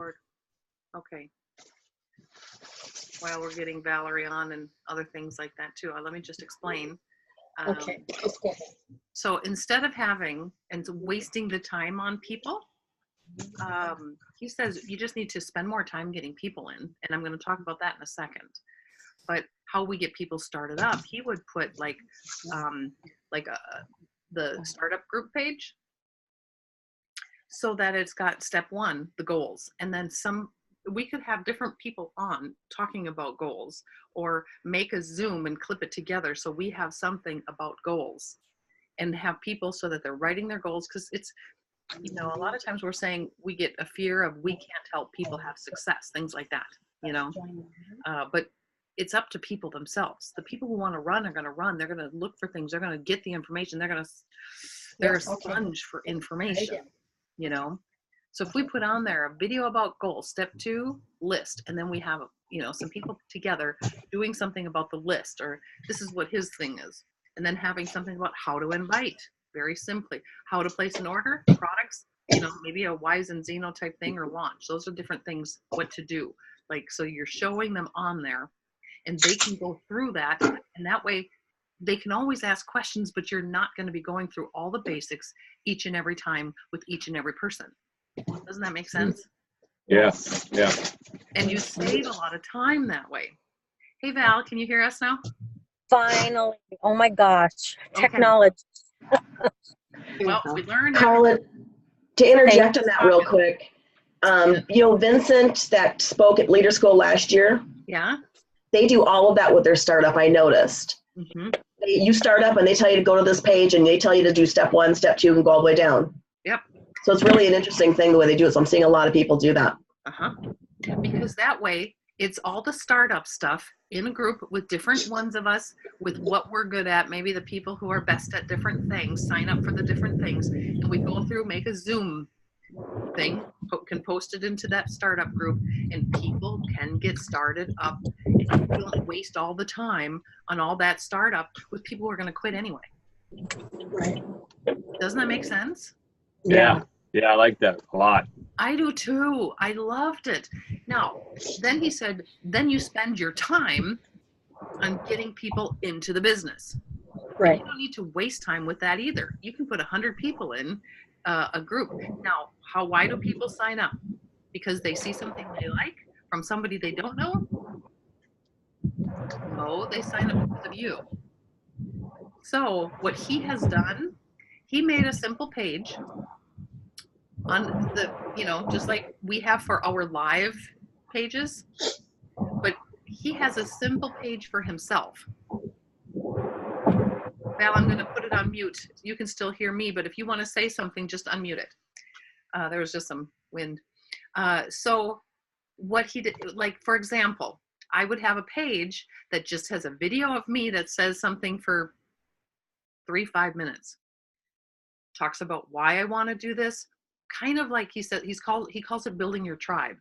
record. Okay. While we're getting Valerie on and other things like that too, let me just explain. Okay. Just go ahead. So instead of having and wasting the time on people, he says you just need to spend more time getting people in, and I'm going to talk about that in a second. But how we get people started up, he would put the startup group page, so that it's got step 1, the goals, and then we could have different people on talking about goals, or make a Zoom and clip it together so we have something about goals, and have people so that they're writing their goals, because it's, a lot of times we're saying we get a fear of we can't help people have success, things like that, but it's up to people themselves. The people who want to run are going to run. They're going to look for things. They're going to get the information. They're a sponge for information, So if we put on there a video about goals, step 2, list, and then we have, some people together doing something about the list, or this is what his thing is. And then having something about how to invite, very simply, how to place an order, products, maybe a Wise and Zeno type thing, or launch. Those are different things, what to do. So you're showing them on there, and they can go through that, and that way they can always ask questions, but you're not going to be going through all the basics each and every time with each and every person. Doesn't that make sense? Yeah. And you save a lot of time that way. Hey, Val, can you hear us now? Finally. Oh my gosh. Okay. Technology. Well, we learned. Colin, to interject on that real quick, Vincent that spoke at Leader School last year, Yeah. they do all of that with their startup, I noticed. Mm-hmm. You start up and they tell you to go to this page, and they tell you to do step 1, step 2, and go all the way down. Yep. So it's really an interesting thing the way they do it. So I'm seeing a lot of people do that. Because that way, it's all the startup stuff in a group with different ones of us, with what we're good at. Maybe the people who are best at different things sign up for the different things, and we go through, make a Zoom thing, can post it into that startup group, and people can get started up, and you don't waste all the time on all that startup with people who are going to quit anyway. Right. Doesn't that make sense? Yeah, I like that a lot. I do too. I loved it. Now, then he said, then you spend your time on getting people into the business. Right. You don't need to waste time with that either. You can put 100 people in a group. Now, why do people sign up? Because they see something they like from somebody they don't know? No, they sign up because of you. So what he has done, he made a simple page on the, just like we have for our live pages, but he has a simple page for himself. Val, I'm going to put it on mute. You can still hear me, but if you want to say something, just unmute it. There was just some wind. So what he did, like, for example, I would have a page that just has a video of me that says something for 3-5 minutes. Talks about why I want to do this. Kind of like he said, he calls it building your tribe.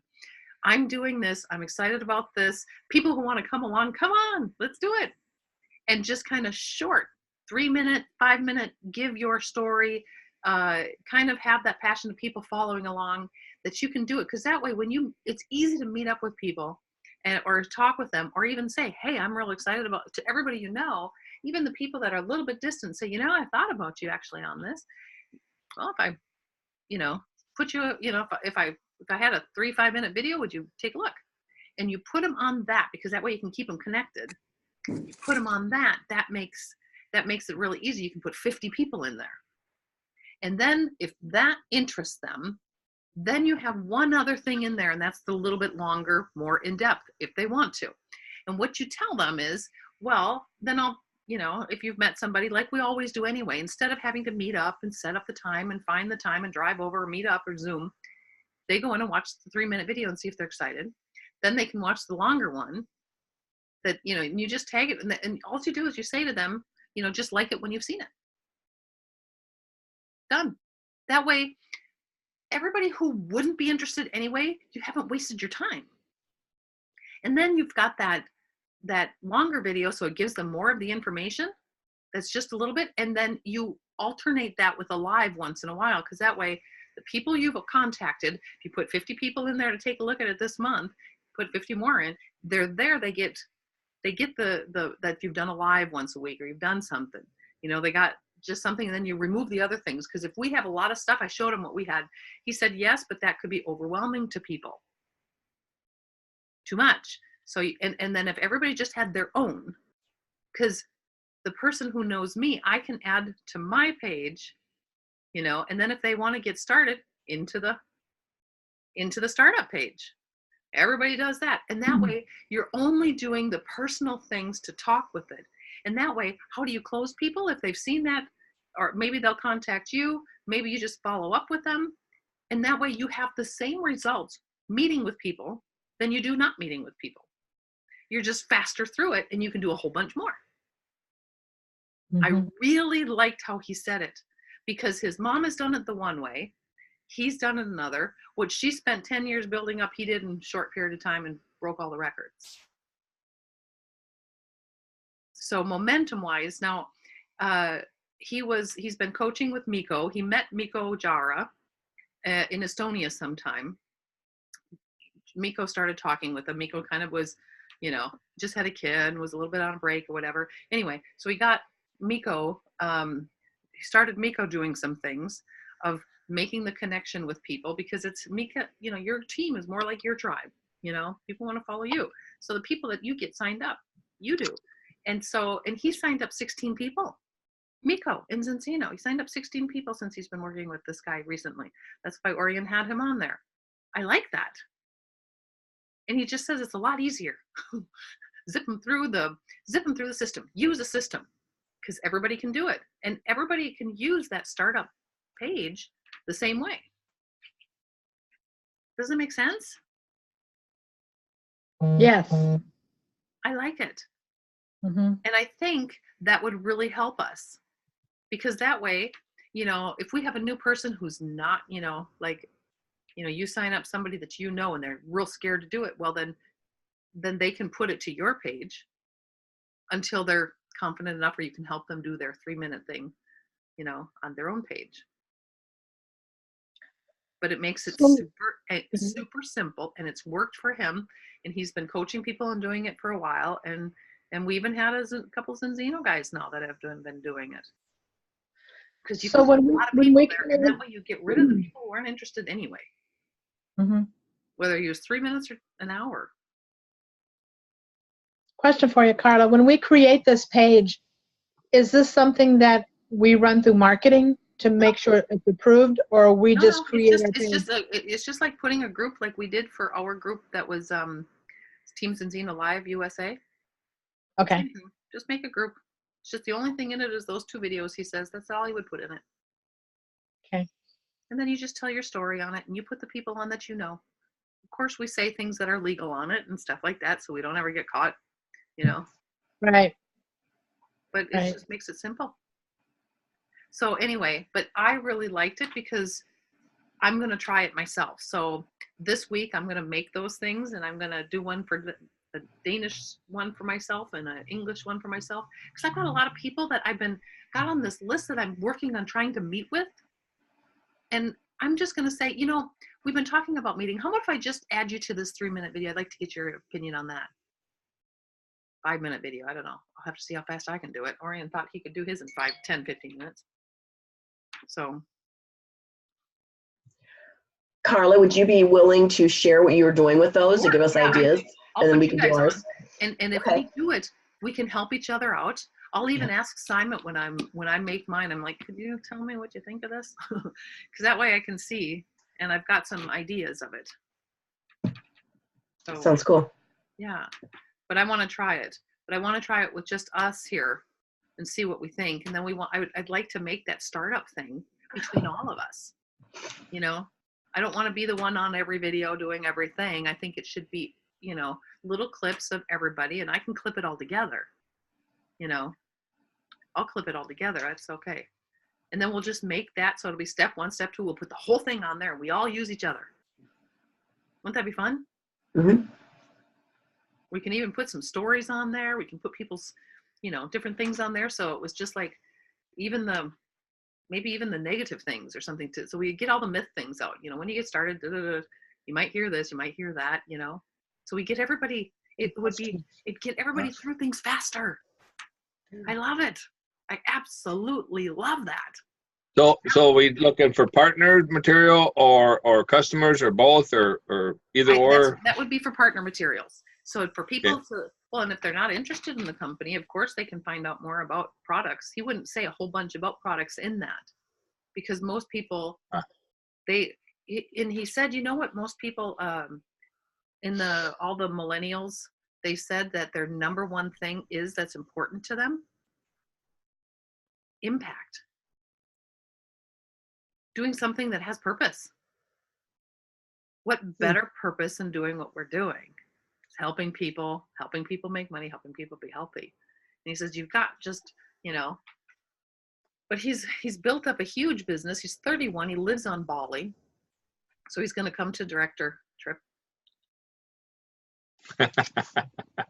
I'm doing this. I'm excited about this. People who want to come along, come on, let's do it. And just kind of short, 3-minute, 5-minute, give your story, kind of have that passion of people following along, that you can do it. Because that way, it's easy to meet up with people or talk with them, or even say, hey, I'm real excited about, to everybody even the people that are a little bit distant, say, I thought about you actually on this. Well, if I, put you, if I had a 3-5 minute video, would you take a look? And you put them on that, because that way you can keep them connected. You put them on that makes it really easy. You can put 50 people in there. And then if that interests them, then you have one other thing in there, and that's the little bit longer, more in depth if they want to. And what you tell them is, well, then I'll, if you've met somebody, like we always do anyway, instead of having to meet up and set up the time and find the time and drive over or meet up or Zoom, they go in and watch the 3-minute video and see if they're excited. Then they can watch the longer one that, and you just tag it. And all you do is you say to them, just like it when you've seen it. Done. That way, everybody who wouldn't be interested anyway, you haven't wasted your time. And then you've got that longer video, so it gives them more of the information. That's just a little bit. And then you alternate that with a live once in a while, because that way the people you've contacted, if you put 50 people in there to take a look at it this month, put 50 more in, they're there, they get the that you've done a live once a week or you've done something, you know, they got just something, and then you remove the other things. Because if we have a lot of stuff, I showed him what we had. He said, yes, but that could be overwhelming to people. Too much. So, and then if everybody just had their own, because the person who knows me, I can add to my page, you know, and then if they want to get started into the startup page, everybody does that. And that way you're only doing the personal things to talk with it. And that way, how do you close people? If they've seen that, or maybe they'll contact you, maybe you just follow up with them. And that way you have the same results meeting with people than you do not meeting with people. You're just faster through it and you can do a whole bunch more. I really liked how he said it, because his mom has done it the one way. He's done it another. What she spent 10 years building up, he did in a short period of time and broke all the records. So momentum wise, now he's been coaching with Mikko. He met Mikko Jara in Estonia sometime. Mikko started talking with him. Mikko kind of was, you know, just had a kid, was a little bit on a break or whatever. Anyway, so he got Mikko, he started Mikko doing some things of making the connection with people, because it's Mikko, you know, your team is more like your tribe, you know, people want to follow you. So the people that you get signed up, you do. And so, and he signed up 16 people, Mikko in Zincino. He signed up 16 people since he's been working with this guy recently. That's why Orion had him on there. I like that. And he just says it's a lot easier. Zip them through the system, use a system, because everybody can do it. And everybody can use that startup page the same way. Does it make sense? Yes. I like it. Mm-hmm. And I think that would really help us, because that way, you know, if we have a new person who's not, you know, like, you know, you sign up somebody that you know and they're real scared to do it, well, then they can put it to your page until they're confident enough, or you can help them do their 3-minute thing, you know, on their own page. But it makes it super simple, and it's worked for him, and he's been coaching people and doing it for a while, and we even had a couple Zinzino guys now that have been doing it. Because you So can put a lot of people there, and that way you get rid of the people who aren't interested anyway. Mm-hmm. Whether you use 3 minutes or an hour. Question for you, Carla. When we create this page, is this something that we run through marketing to make sure it's approved, or we just create our page? It's just like putting a group like we did for our group that was Team Zinzino Live USA. Okay. Just make a group. It's just the only thing in it is those 2 videos, he says. That's all he would put in it. Okay. And then you just tell your story on it, and you put the people on that you know. Of course, we say things that are legal on it and stuff like that, so we don't ever get caught, you know. Right. But it just makes it simple. So anyway, but I really liked it because I'm going to try it myself. So this week I'm going to make those things, and I'm going to do one for the Danish one for myself and an English one for myself. Because I've got a lot of people that got on this list that I'm working on trying to meet with. And I'm just going to say, you know, we've been talking about meeting. How about if I just add you to this 3-minute video? I'd like to get your opinion on that. 5-minute video. I don't know. I'll have to see how fast I can do it. Orion thought he could do his in 5, 10, 15 minutes. So. Carla, would you be willing to share what you were doing with those to give us ideas? I'll and then put we you can guys do ours. on. And if we do it, we can help each other out. I'll even ask Simon when I make mine. I'm like, could you tell me what you think of this? Because that way I can see, and I've got some ideas of it. So, Sounds cool. Yeah, but I want to try it. But I want to try it with just us here and see what we think. And then I'd like to make that startup thing between all of us. You know, I don't want to be the one on every video doing everything. I think it should be, you know, little clips of everybody, and I can clip it all together. You know, I'll clip it all together. That's okay. And then we'll just make that so it'll be step 1, step 2. We'll put the whole thing on there. We all use each other. Wouldn't that be fun? Mm-hmm. We can even put some stories on there. We can put people's, you know, different things on there. So it was just like, even maybe even the negative things or something so we get all the myth things out. When you get started, you might hear this, you might hear that, so we get everybody, it'd get everybody through things faster. I love it. I absolutely love that. So we looking for partnered material or customers or both or either or? That would be for partner materials. So for people and if they're not interested in the company, of course they can find out more about products. He wouldn't say a whole bunch about products in that, because most people, and he said, what most people all the millennials, they said that their number one thing that's important to them, impact. Doing something that has purpose. What better purpose in doing what we're doing? It's helping people make money, helping people be healthy. And he says, you've got just, but he's built up a huge business. He's 31. He lives on Bali. So he's going to come to director trip.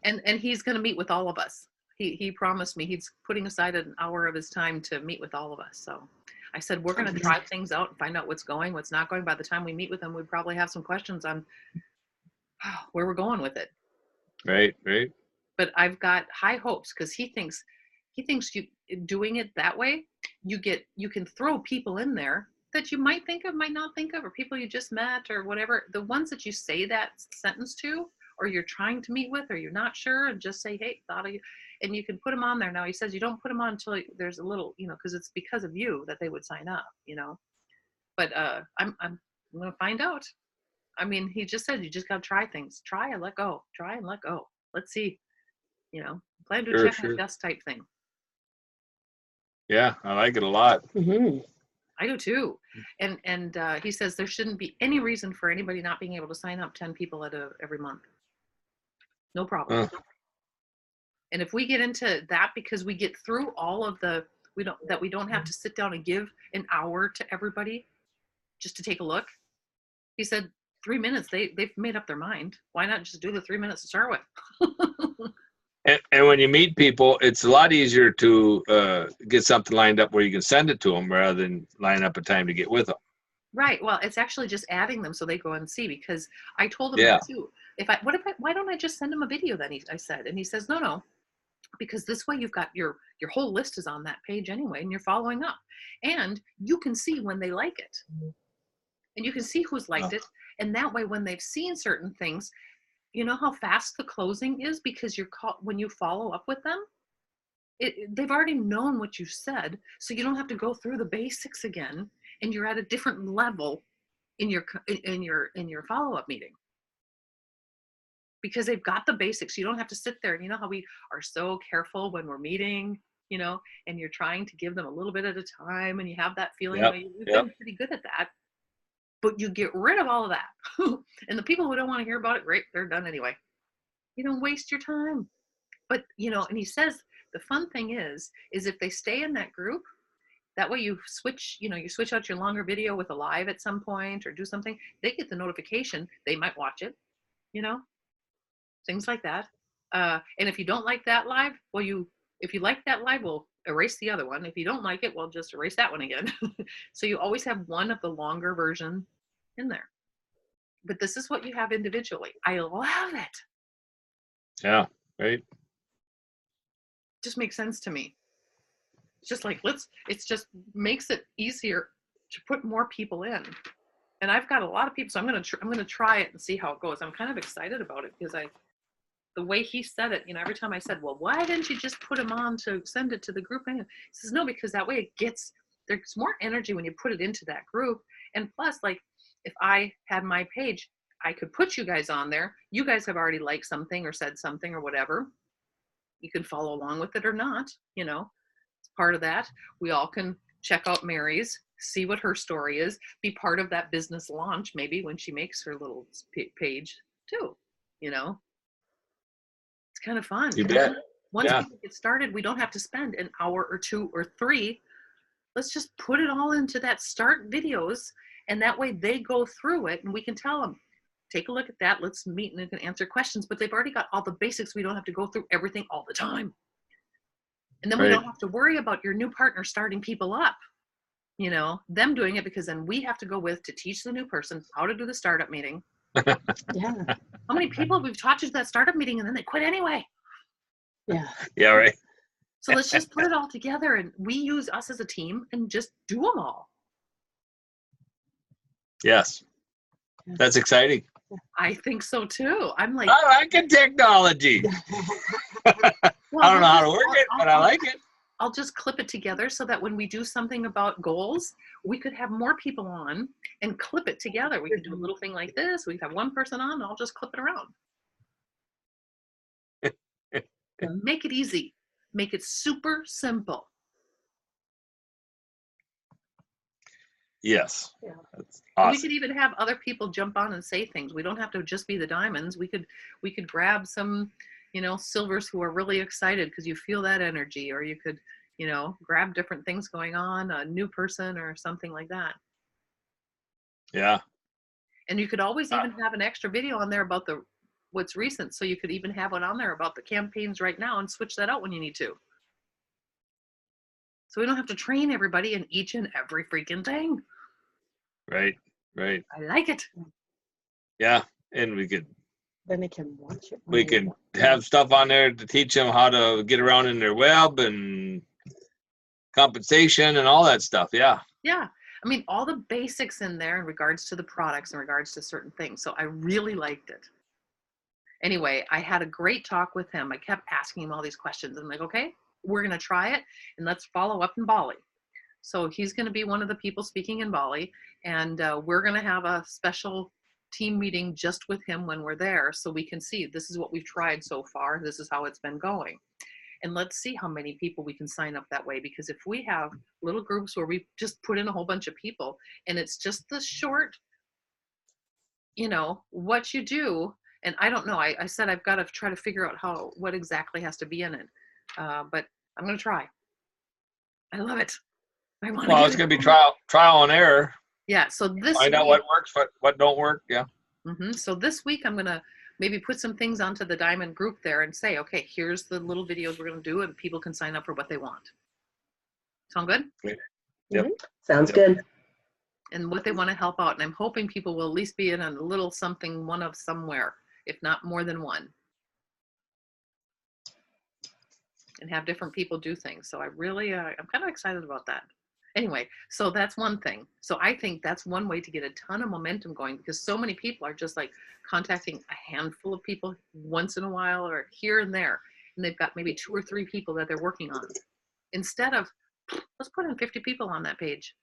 and he's going to meet with all of us. He promised me he's putting aside an hour of his time to meet with all of us. So I said, we're going to try things out and find out what's going, what's not going. By the time we meet with him, we probably have some questions on where we're going with it. Right. But I've got high hopes, because he thinks you doing it that way, you can throw people in there that you might think of, might not think of, or people you just met or whatever. The ones that you say that sentence to, or you're trying to meet with, or you're not sure, and just say, hey, thought of you. And you can put them on there. Now he says you don't put them on until there's a little, because it's because of you that they would sign up, But I'm going to find out. I mean, he just said you just got to try things. Try and let go. Try and let go. Let's see. Plan to check and dust type thing. Yeah, I like it a lot. Mm-hmm. I do too. And he says there shouldn't be any reason for anybody not being able to sign up 10 people every month. No problem. And if we get into that, because we get through all of we don't have to sit down and give an hour to everybody just to take a look. He said 3 minutes, they've made up their mind. Why not just do the 3 minutes to start with? And when you meet people, it's a lot easier to get something lined up where you can send it to them rather than line up a time to get with them. Right. Well, it's actually just adding them so they go and see, because I told him that too. Why don't I just send him a video then? I said, and he says, no, because this way you've got your whole list is on that page anyway, and you're following up, and you can see when they like it, and you can see who's liked it, and that way when they've seen certain things, you know how fast the closing is, because when you follow up with them, they've already known what you said, so you don't have to go through the basics again, and you're at a different level in your follow-up meeting. Because they've got the basics. You don't have to sit there. And you know how we are so careful when we're meeting, and you're trying to give them a little bit at a time, and you have that feeling. You've been pretty good at that. But you get rid of all of that. And the people who don't want to hear about it, great, they're done anyway. You don't waste your time. But, and he says the fun thing is if they stay in that group, that way you switch out your longer video with a live at some point or do something, they get the notification. They might watch it, things like that. And if you don't like that live, if you like that live, we'll erase the other one. If you don't like it, we'll just erase that one again. So you always have one of the longer version in there. But this is what you have individually. I love it. Yeah, right. Just makes sense to me. It's just like, it just makes it easier to put more people in. And I've got a lot of people, so I'm going to try it and see how it goes. I'm kind of excited about it because the way he said it, every time I said, well, why didn't you just put them on to send it to the group? He says, no, because that way there's more energy when you put it into that group. And plus, like, if I had my page, I could put you guys on there. You guys have already liked something or said something or whatever. You can follow along with it or not, it's part of that. We all can check out Mary's, see what her story is, be part of that business launch, maybe when she makes her little page too, It's kind of fun. You bet. Once people get started, we don't have to spend an hour or 2 or 3. Let's just put it all into that start videos, and that way they go through it, and we can tell them, take a look at that. Let's meet and they can answer questions, but they've already got all the basics. We don't have to go through everything all the time. And then we don't have to worry about your new partner starting people up. you know, them doing it, because then we have to go with to teach the new person how to do the startup meeting. Yeah. How many people we've taught to that startup meeting and then they quit anyway? Yeah. Yeah, right. So let's just put it all together and we use us as a team and just do them all. Yes. That's exciting. I think so too. I'm like, I like it, technology. well, I don't know how to we'll work just- it, but I like it. I'll just clip it together so that when we do something about goals, we could have more people on and clip it together. We could do a little thing like this. We could have one person on and I'll just clip it around. Make it easy. Make it super simple. Yes. Yeah. That's We awesome. could even have other people jump on and say things. We don't have to just be the diamonds. We could grab some, you know, silvers who are really excited because you feel that energy, or you could, you know, grab different things going on, a new person or something like that. Yeah. And you could always even have an extra video on there about what's recent. So you could even have one on there about the campaigns right now and switch that out when you need to. So we don't have to train everybody in each and every freaking thing. Right. Right. I like it. Yeah. And we could Then they can watch it. when we they could want. have stuff on there to teach them how to get around in their web and compensation and all that stuff. Yeah. Yeah. I mean, all the basics in there in regards to the products, in regards to certain things. So I really liked it. Anyway, I had a great talk with him. I kept asking him all these questions. I'm like, okay, we're going to try it and let's follow up in Bali. So he's going to be one of the people speaking in Bali, and we're going to have a special team meeting just with him when we're there so we can see this is what we've tried so far. This is how it's been going. And let's see how many people we can sign up that way, because if we have little groups where we just put in a whole bunch of people and it's just the short, you know, what you do. And I don't know, I said I've got to try to figure out what exactly has to be in it. But I'm going to try. I love it. I want Well, it's going to be trial and error. Yeah. So this Find out week, what works, what don't work. Yeah. So this week I'm going to maybe put some things onto the Diamond group there and say, okay, here's the little videos we're going to do and people can sign up for what they want. Sound good? Yep. Sounds good. And what they want to help out. And I'm hoping people will at least be in a little something, one of somewhere, if not more than one. And have different people do things. So I really, I'm kind of excited about that. Anyway, so that's one thing. So I think that's one way to get a ton of momentum going, because so many people are just like contacting a handful of people once in a while or here and there. And they've got maybe 2 or 3 people that they're working on. Instead of, let's put in 50 people on that page.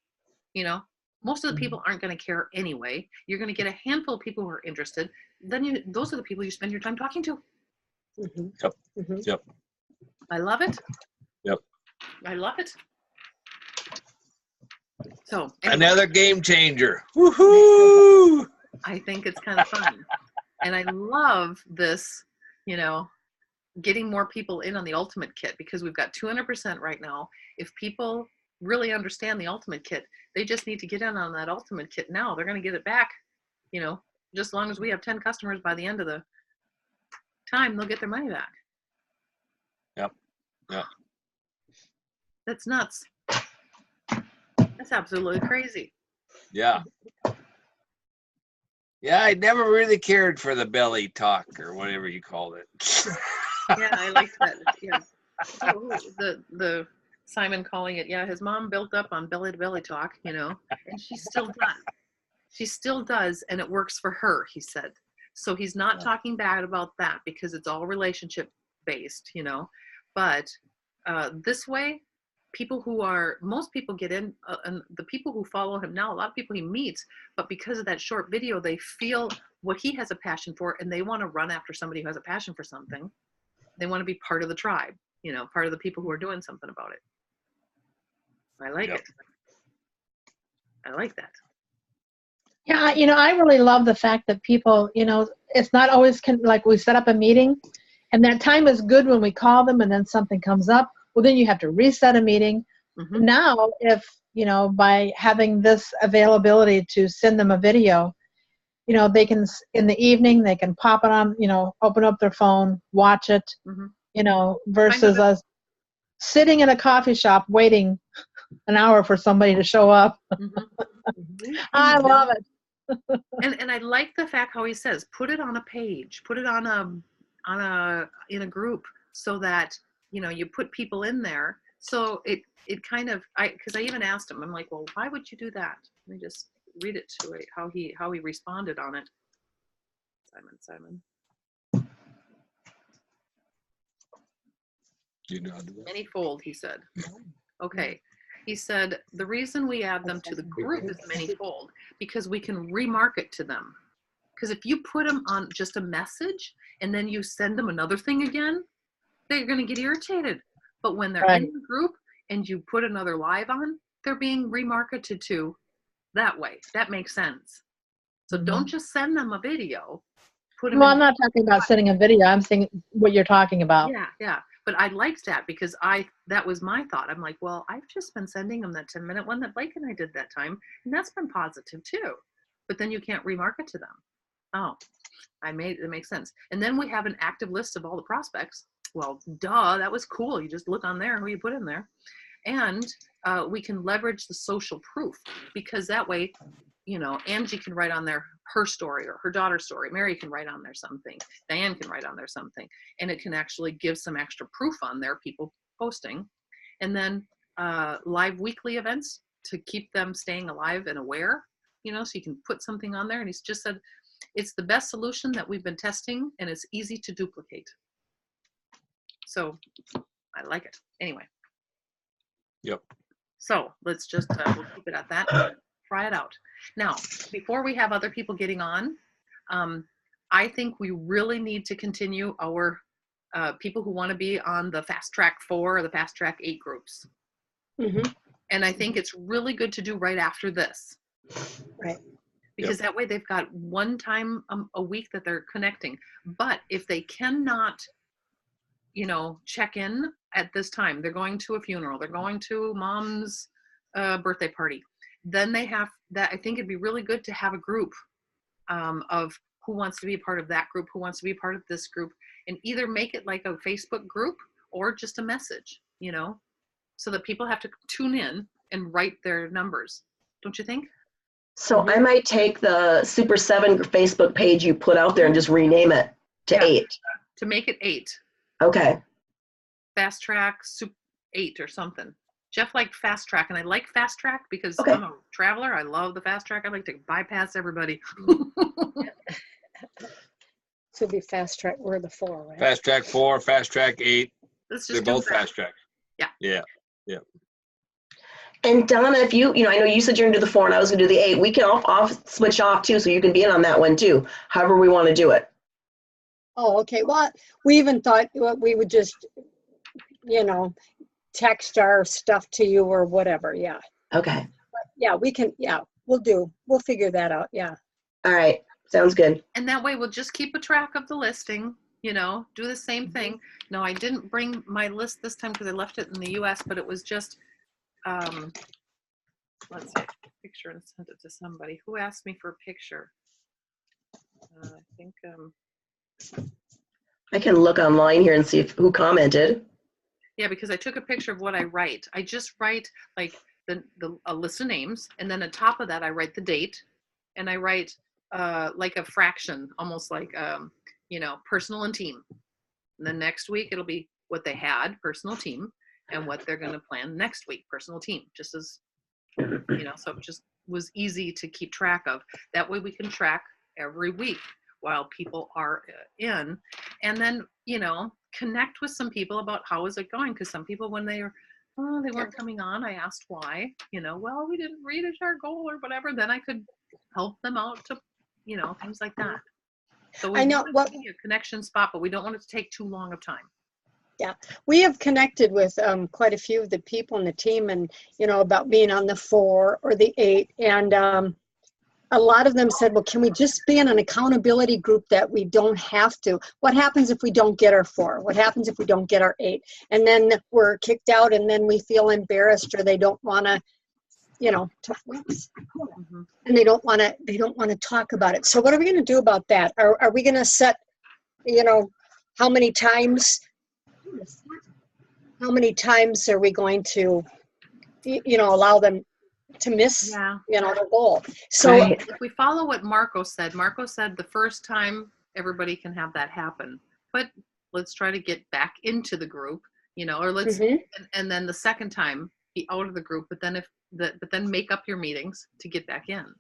You know, most of the people aren't going to care anyway. You're going to get a handful of people who are interested. Then those are the people you spend your time talking to. Mhm. Yep. Mhm. Yep. I love it. Yep. I love it. So anyway, Another game changer. Woohoo! I think it's kind of fun. And I love this, you know, getting more people in on the Ultimate Kit, because we've got 200% right now. If people really understand the Ultimate Kit, they just need to get in on that Ultimate Kit now. They're going to get it back, you know, just as long as we have 10 customers by the end of the time, they'll get their money back. Yep. Yep. That's nuts. That's absolutely crazy. Yeah. Yeah, I never really cared for the belly talk or whatever you called it. Yeah, I like that. Yeah. Oh, the Simon calling it, yeah, his mom built up on belly to belly talk, you know, and she still does. She still does, and it works for her, he said. So he's not talking bad about that, because it's all relationship based, you know. But this way, most people get in, and the people who follow him now, a lot of people he meets, but because of that short video, they feel what he has a passion for, and they want to run after somebody who has a passion for something. They want to be part of the tribe, you know, part of the people who are doing something about it. I like it. I like that. Yeah, you know, I really love the fact that people, you know, it's not always like we set up a meeting and that time is good when we call them and then something comes up. Well, then you have to reset a meeting. Mm-hmm. Now, if, you know, by having this availability to send them a video, you know, they can, in the evening, they can pop it on, you know, open up their phone, watch it, Mm-hmm. you know, versus us sitting in a coffee shop waiting an hour for somebody to show up. Mhm. Mhm. I love it. And I like the fact how he says, put it on a page, put it on in a group, so that, you know, you put people in there. So it kind of, because I even asked him, I'm like, well, why would you do that? Let me just read it to it, how he responded on it. Simon. You know how to do that? Manyfold, he said. Okay. He said, the reason we add them to the group is manyfold, because we can remarket to them. Because if you put them on just a message and then you send them another thing again, they're going to get irritated. But when they're Right. in the group and you put another live on, they're being remarketed to that way. That makes sense. So don't just send them a video. Put them Well, in. I'm not talking about sending a video. I'm saying what you're talking about. Yeah. But I liked that, because that was my thought. I'm like, well, I've just been sending them that 10-minute one that Blake and I did that time, and that's been positive too. But then you can't remarket to them. Oh, it makes sense. And then we have an active list of all the prospects. Well, duh, that was cool. You just look on there who you put in there. And we can leverage the social proof, because that way, you know, Angie can write on there her story or her daughter's story. Mary can write on there something. Diane can write on there something. And it can actually give some extra proof on there, people posting. And then live weekly events to keep them staying alive and aware, you know, so you can put something on there. And he's just said, it's the best solution that we've been testing, and it's easy to duplicate. So I like it. Anyway. Yep. So let's just, we'll keep it at that. Try it out. Now, before we have other people getting on, I think we really need to continue our people who want to be on the Fast Track 4 or the Fast Track 8 groups. Mhm. And I think it's really good to do right after this. Right. Because that way they've got one time a week that they're connecting. But if they cannot, you know, check in at this time, they're going to a funeral, they're going to mom's birthday party, then they have that. I think it'd be really good to have a group of who wants to be a part of that group, who wants to be a part of this group, and either make it like a Facebook group or just a message, you know, so that people have to tune in and write their numbers. Don't you think? So I might take the Super 7 Facebook page you put out there and just rename it to Yeah. 8. To make it 8. Okay. Fast Track 8 or something. Jeff liked Fast Track, and I like Fast Track because Okay. I'm a traveler. I love the Fast Track. I like to bypass everybody. So it'd be Fast Track. We're the 4, right? Fast Track 4, Fast Track 8. Let's They're just do both Fast Track. Yeah. Yeah. And Donna, if you know, I know you said you're going to do the 4 and I was going to do the 8. We can off switch off too, so you can be in on that one too. However we want to do it. Oh, okay. Well, we even thought we would just, you know, text our stuff to you or whatever. Yeah. Okay. Yeah, we can. Yeah, we'll figure that out. Yeah. All right. Sounds good. And that way we'll just keep a track of the listing, you know, do the same thing. No, I didn't bring my list this time because I left it in the US, but it was just, let's see, picture and sent it to somebody. Who asked me for a picture? I think, I can look online here and see who commented. yeah, because I took a picture of what I write. I just write like a list of names, and then on top of that, I write the date, and I write like a fraction, almost like, you know, personal and team. And then next week, it'll be what they had, personal team, and what they're going to plan next week, personal team, just as, you know, so it just was easy to keep track of. That way we can track every week while people are in, and then, you know, connect with some people about how is it going, because some people, when they weren't coming on, I asked why, you know, well, we didn't reach our goal or whatever, then I could help them out to, you know, things like that. So we I know want it to be a connection spot, but we don't want it to take too long of time. Yeah, we have connected with quite a few of the people in the team, and you know, about being on the 4 or the 8, and a lot of them said, well, can we just be in an accountability group that we don't have to? What happens if we don't get our 4? What happens if we don't get our 8? And then we're kicked out, and then we feel embarrassed, or they don't want to, you know, and they don't want to talk about it. So what are we going to do about that? Are we going to set, you know, how many times are we going to allow them to miss, Yeah. their goal. So Right. If we follow what Marco said the first time everybody can have that happen, but let's try to get back into the group, or let's, Mhm. and then the second time be out of the group, but then make up your meetings to get back in.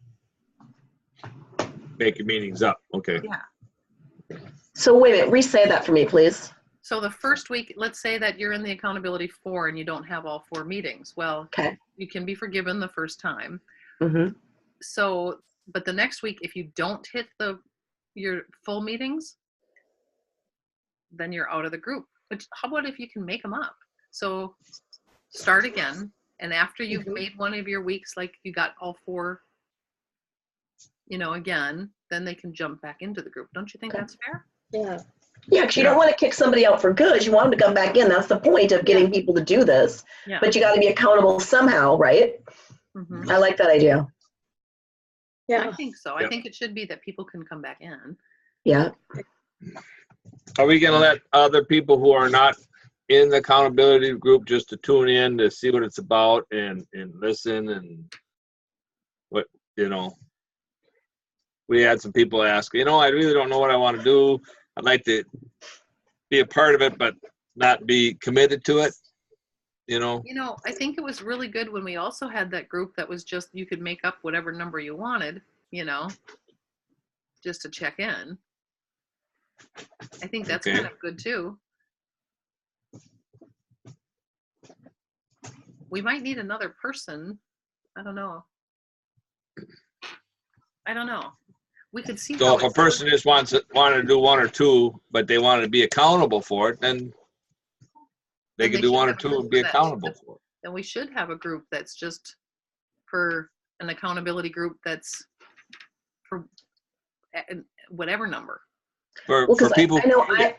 Make your meetings up. Okay. Yeah. So wait a minute, re-say that for me, please. So the first week, let's say that you're in the accountability 4 and you don't have all 4 meetings. Well, Okay. you can be forgiven the first time. Mm-hmm. So, but the next week, if you don't hit your full meetings, then you're out of the group. But how about if you can make them up? So start again. And after you've made one of your weeks, like you got all 4, again, then they can jump back into the group. Don't you think that's fair? yeah. Yeah, because you don't want to kick somebody out for good. You want them to come back in. That's the point of getting people to do this. Yeah. But you got to be accountable somehow, right? Mhm. I like that idea. Yeah. I think so. I think it should be that people can come back in. Yeah. Are we going to let other people who are not in the accountability group just to tune in to see what it's about and listen and what, we had some people ask, I really don't know what I want to do. I'd like to be a part of it, but not be committed to it, I think it was really good when we also had that group that was just, you could make up whatever number you wanted, just to check in. I think that's Okay. kind of good too. We might need another person. I don't know. We could see. So how if a it's- person just wanted to do 1 or 2, but they wanted to be accountable for it, then they Then can they do should 1 or have a 2 group and be for that. accountable for it. then we should have a group that's just for an accountability group that's for whatever number. For Well, because people. I know I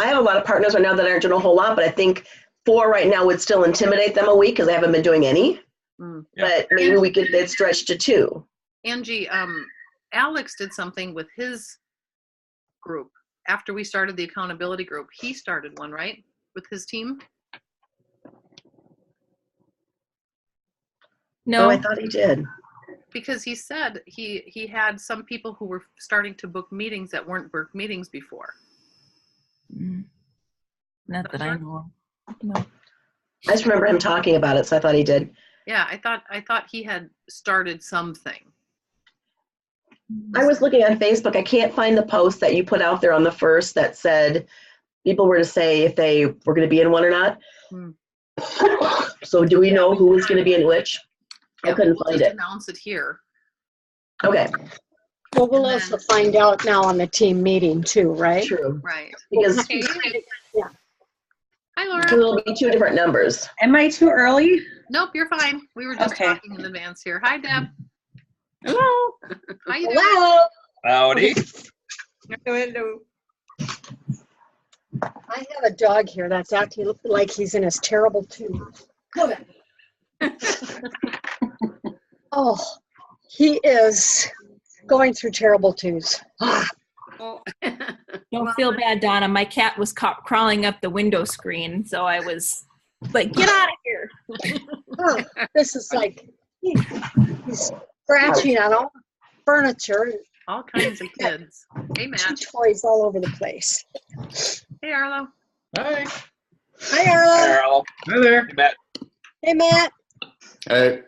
have a lot of partners right now that aren't doing a whole lot, but I think 4 right now would still intimidate them a week because they haven't been doing any. Mm. Yeah. But maybe we could then stretch to 2. Angie, Alex did something with his group after we started the accountability group. He started one, right, with his team? No, I No, thought he did. Because he said he had some people who were starting to book meetings that weren't booked meetings before. not that I know of. No. I just remember him talking about it, so I thought he did. Yeah, I thought he had started something. I was looking on Facebook. I can't find the post that you put out there on the 1st that said people were to say if they were going to be in one or not. Hmm. So do we know who was going to be in which? I Yeah, couldn't we'll find just it. announce it here. Okay, Well, we'll And also then- find out now on the team meeting too, right? true. Right. Because Okay. Yeah. Hi, Laura. it'll be 2 different numbers. Am I too early? Nope, you're fine. We were just Okay. talking in advance here. Hi, Deb. Hello. How you doing? Hello. Howdy. Hello. I have a dog here that's acting like he's in his terrible tube. Come on. Oh, he is going through terrible twos. Don't feel bad, Donna. My cat was crawling up the window screen, so I was like, get out of here. Oh, this is like, he's scratching on all furniture, All kinds of kids. Hey, Matt. toys all over the place. Hey, Arlo. Hi. Hi, Arlo. Carol. Hi there. Matt. Hey, Matt. Hey.